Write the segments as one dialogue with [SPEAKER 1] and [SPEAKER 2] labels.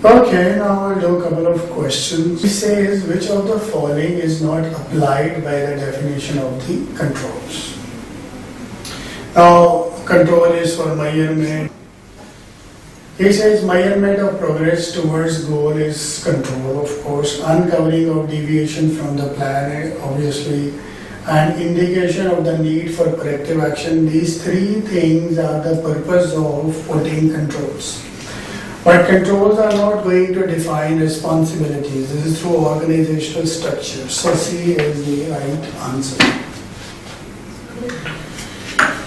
[SPEAKER 1] Okay, now I'll do a couple of questions. It says which of the following is not applied by the definition of the controls. Now, control is for measurement. He says measurement of progress towards goal is control, of course, uncovering of deviation from the plan, obviously, and indication of the need for corrective action. These three things are the purpose of putting controls. But controls are not going to define responsibilities. This is through organizational structure. So C is the right answer.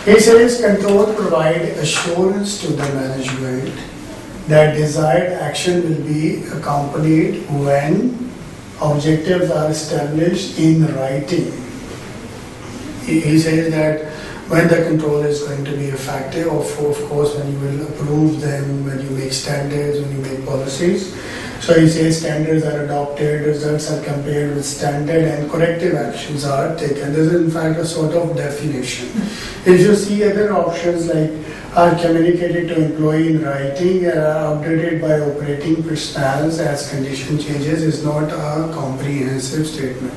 [SPEAKER 1] He says control provide assurance to the management that desired action will be accompanied when objectives are established in writing. He says that when the control is going to be effective, of course, when you will approve them, when you make standards, when you make policies. So he says standards are adopted, results are compared with standard, and corrective actions are taken. This is in fact a sort of definition. If you see other options like are communicated to employee in writing, are updated by operating personnel as condition changes, is not a comprehensive statement.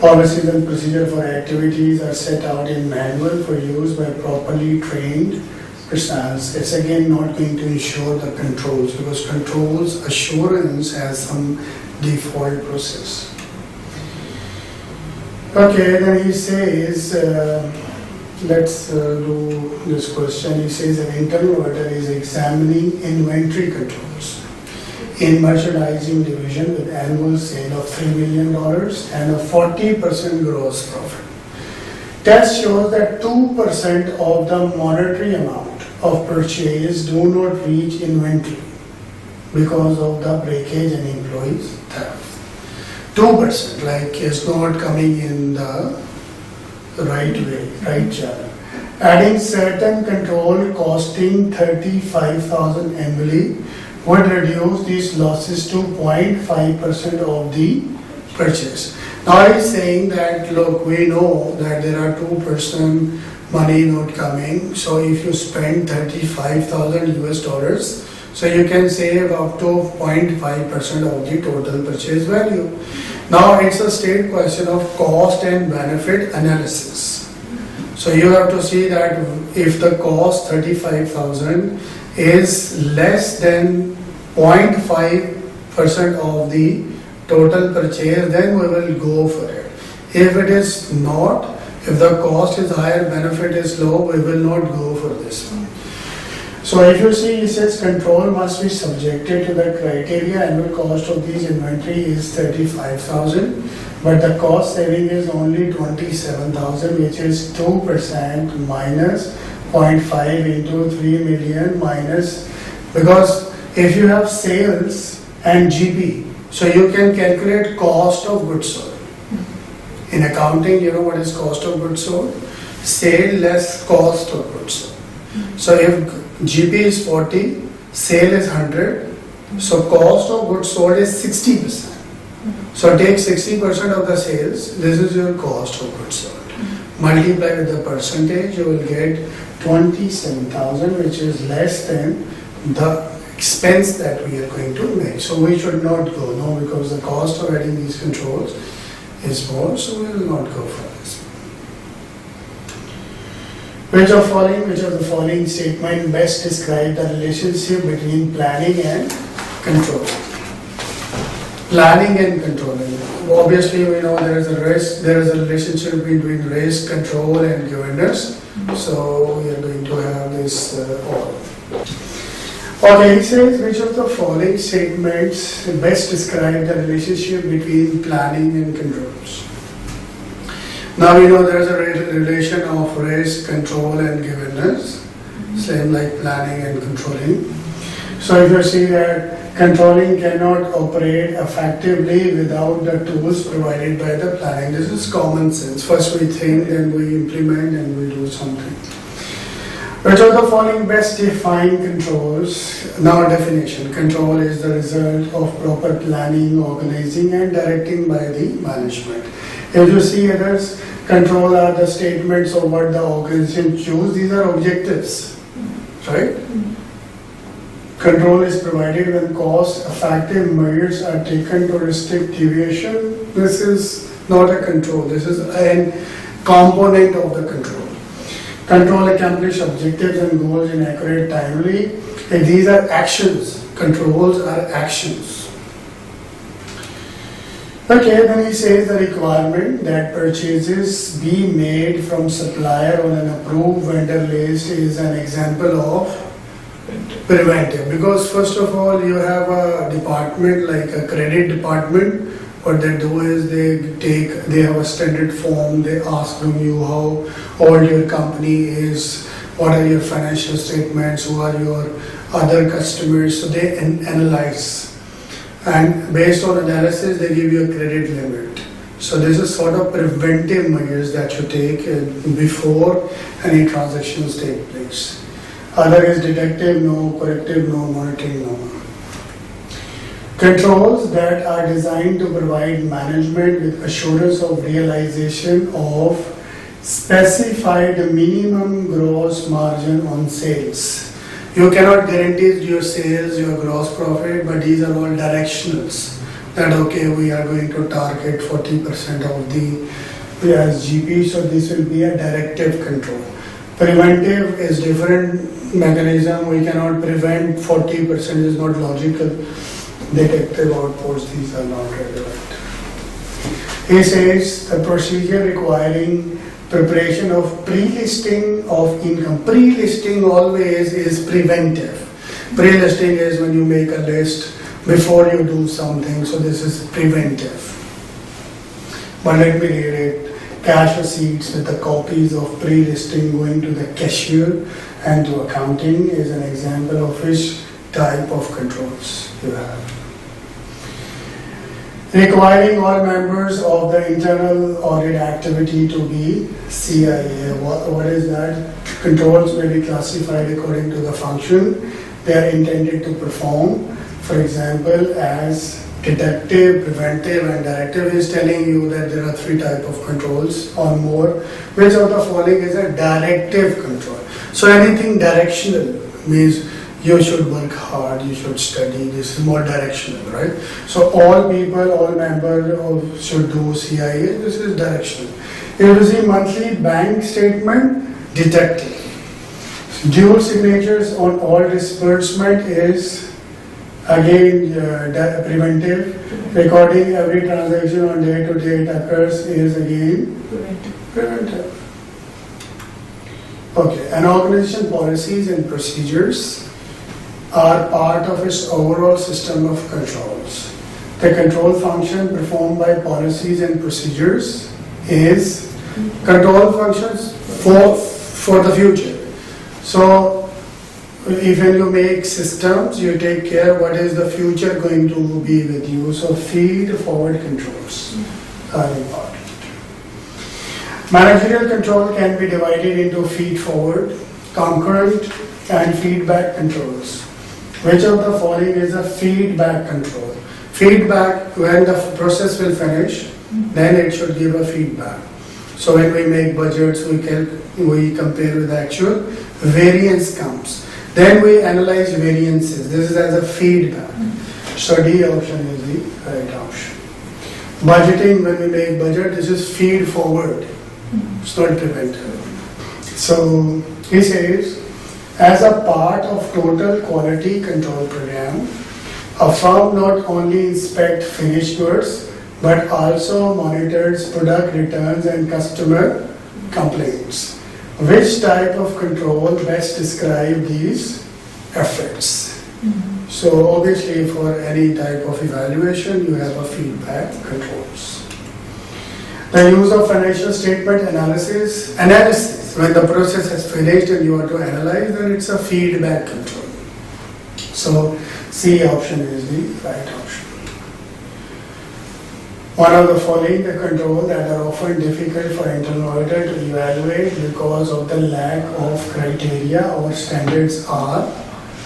[SPEAKER 1] Policies and procedure for activities are set out in manual for use by properly trained personnel. It's again not going to ensure the controls because controls assurance has some default process. Okay, then he says, let's do this question. He says an internal auditor is examining inventory controls in merchandising division with annual sale of $3 million and a 40% gross profit. Test shows that 2% of the monetary amount of purchase do not reach inventory because of the breakage and employees theft. 2% like is not coming in the right way, right channel. Adding certain control costing 35,000 annually would reduce these losses to 0.5% of the purchase. Now he's saying that, look, we know that there are 2% money not coming. So if you spend 35,000 US dollars, so you can save up to 0.5% of the total purchase value. Now it's a straight question of cost and benefit analysis. So you have to see that if the cost 35,000 is less than 0.5% of the total purchase, then we will go for it. If it is not, if the cost is higher, benefit is low, we will not go for this one. So if you see, it says control must be subjected to the criteria. Annual cost of these inventory is 35,000, but the cost saving is only 27,000, which is 2% minus 0.5 into 3 million minus, because if you have sales and GP, so you can calculate cost of goods sold. In accounting, you know what is cost of goods sold? Sale less cost of goods sold. So if GP is 40, sale is 100, so cost of goods sold is 60%. So take 60% of the sales, this is your cost of goods sold. Multiply with the percentage, you will get 27,000, which is less than the expense that we are going to make. So we should not go, no, because the cost of adding these controls is more, so we will not go for this. Which of the following statement best describe the relationship between planning and control? Planning and controlling. Obviously, we know there is a relationship between risk, control, and governance. So we are going to have this all. Okay, he says which of the following statements best describe the relationship between planning and controls? Now we know there is a relation of risk, control, and governance, same like planning and controlling. So if you see that controlling cannot operate effectively without the tools provided by the planning. This is common sense. First we think, then we implement, and we do something. Which of the following best define controls? Now definition. Control is the result of proper planning, organizing, and directing by the management. If you see others, control are the statements of what the organization choose. These are objectives, right? Control is provided when cost-effective measures are taken to restrict deviation. This is not a control, this is a component of the control. Control accomplish objectives and goals in accurate, timely. And these are actions. Controls are actions. Okay, then he says the requirement that purchases be made from supplier on an approved vendor list is an example of preventive. Because first of all, you have a department like a credit department. What they do is they have a standard form. They ask from you how old your company is, what are your financial statements, who are your other customers. So they analyze, and based on analysis, they give you a credit limit. So this is sort of preventive measures that you take before any transactions take place. Other is detective, no; corrective, no; monitoring, no. Controls that are designed to provide management with assurance of realization of specified minimum gross margin on sales. You cannot guarantee your sales, your gross profit, but these are all directionals. That okay, we are going to target 40% of the as GP, so this will be a directive control. Preventive is different mechanism. We cannot prevent 40%, is not logical. Detective outputs, these are not relevant. He says the procedure requiring preparation of pre-listing of income. Pre-listing always is preventive. Pre-listing is when you make a list before you do something, so this is preventive. But let me read it. Cash receipts with the copies of pre-listing going to the cashier and to accounting is an example of which type of controls you have. Requiring all members of the internal audit activity to be CIA. What is that? Controls may be classified according to the function they are intended to perform. For example, as detective, preventive, and directive is telling you that there are three types of controls or more. Which of the following is a directive control? So anything directional means you should work hard, you should study, this is more directional, right? So all people, all members should do CIA, this is directional. If you see monthly bank statement, detective. Dual signatures on all disbursement is again preventive. Recording every transaction on day-to-day occurs is again preventive. Okay, an organization policies and procedures are part of its overall system of controls. The control function performed by policies and procedures is control functions for the future. So if you make systems, you take care what is the future going to be with you. So feed forward controls are important. Managerial control can be divided into feed forward, concurrent, and feedback controls. Which of the following is a feedback control? Feedback, when the process will finish, then it should give a feedback. So when we make budgets, we compare with actual, variance comes. Then we analyze variances. This is as a feedback. So D option is the right option. Budgeting, when we make budget, this is feed forward. It's not preventive. So he says, as a part of total quality control program, a firm not only inspects finished goods, but also monitors product returns and customer complaints. Which type of control best describe these efforts? So obviously for any type of evaluation, you have a feedback controls. The use of financial statement analysis, when the process has finished and you want to analyze, then it's a feedback control. So C option is the right option. One of the following the controls that are often difficult for internal auditor to evaluate because of the lack of criteria or standards are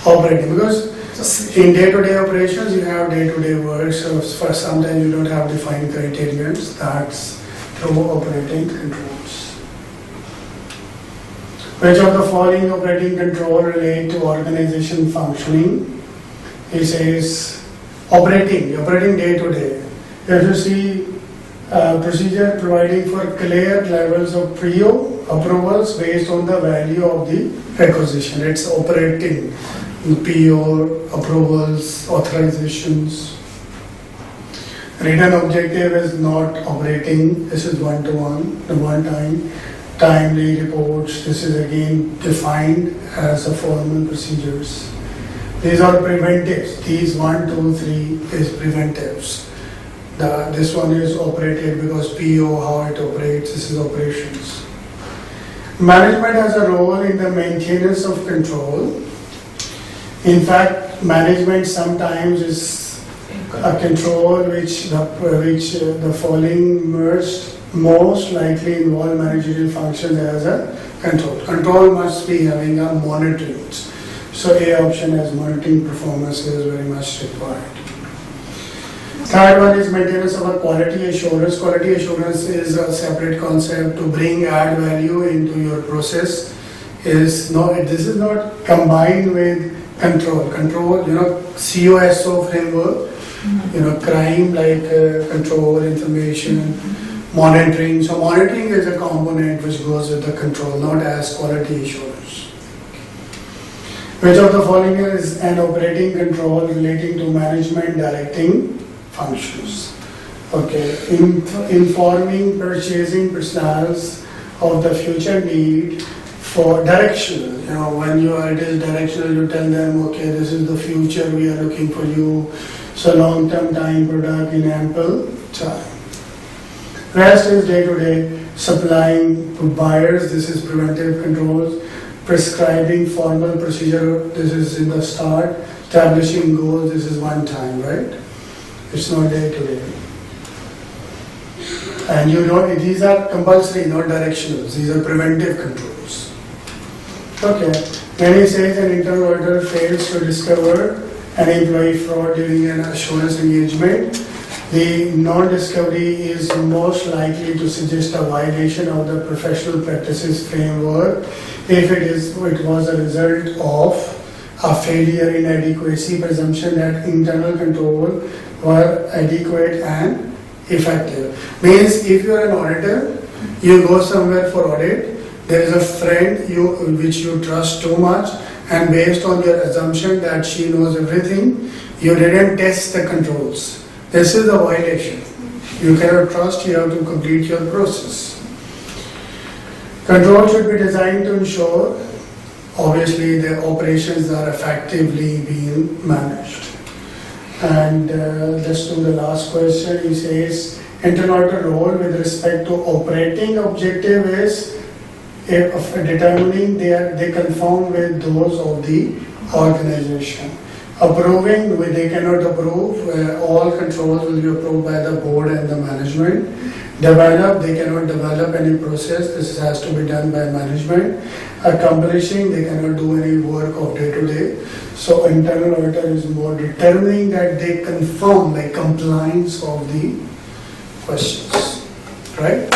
[SPEAKER 1] operating. Because in day-to-day operations, you have day-to-day work, so for sometimes you don't have defined criteria. That's through operating controls. Which of the following operating control relate to organization functioning? he says operating day to day. If you see procedure providing for clear levels of PO approvals based on the value of the requisition. It's operating PO approvals, authorizations. Written objective is not operating. This is one-to-one, the one-time. Timely reports. This is again defined as a formal procedures. These are preventives. These 1, 2, 3 is preventives. This one is operated because PO, how it operates, this is operations. Management has a role in the maintenance of control. In fact, management sometimes is a control which the following most likely involve managerial functions as a control. Control must be having a monitoring. So A option as monitoring performance is very much required. Third one is maintenance of a quality assurance. Quality assurance is a separate concept to bring add value into your process. This is not combined with control. Control, COSO framework, crime like control, information, monitoring. So monitoring is a component which goes with the control, not as quality assurance. Which of the following is an operating control relating to management directing functions? Okay, informing purchasing personnel of the future need for directional. When it is directional, you tell them, okay, this is the future we are looking for you. So long-term time product in ample time. Rest is day-to-day supplying to buyers. This is preventive controls. Prescribing formal procedure. This is in the start. Establishing goals. This is one time, right? It's not day-to-day. And these are compulsory, not directional. These are preventive controls. Okay. When he says an internal auditor fails to discover an employee fraud during an assurance engagement, the non-discovery is most likely to suggest a violation of the professional practices framework if it was a result of a failure in adequacy presumption that internal control were adequate and effective. Means if you are an auditor, you go somewhere for audit, there is a friend which you trust too much, and based on your assumption that she knows everything, you didn't test the controls. This is a violation. You cannot trust, you have to complete your process. Control should be designed to ensure, obviously, the operations are effectively being managed. And let's do the last question. He says, internal auditor role with respect to operating objective is determining they conform with those of the organization. Approving, they cannot approve, all controls will be approved by the board and the management. Develop, they cannot develop any process, this has to be done by management. Accomplishing, they cannot do any work of day to day. So internal auditor is more determining that they conform, like compliance of the questions, right?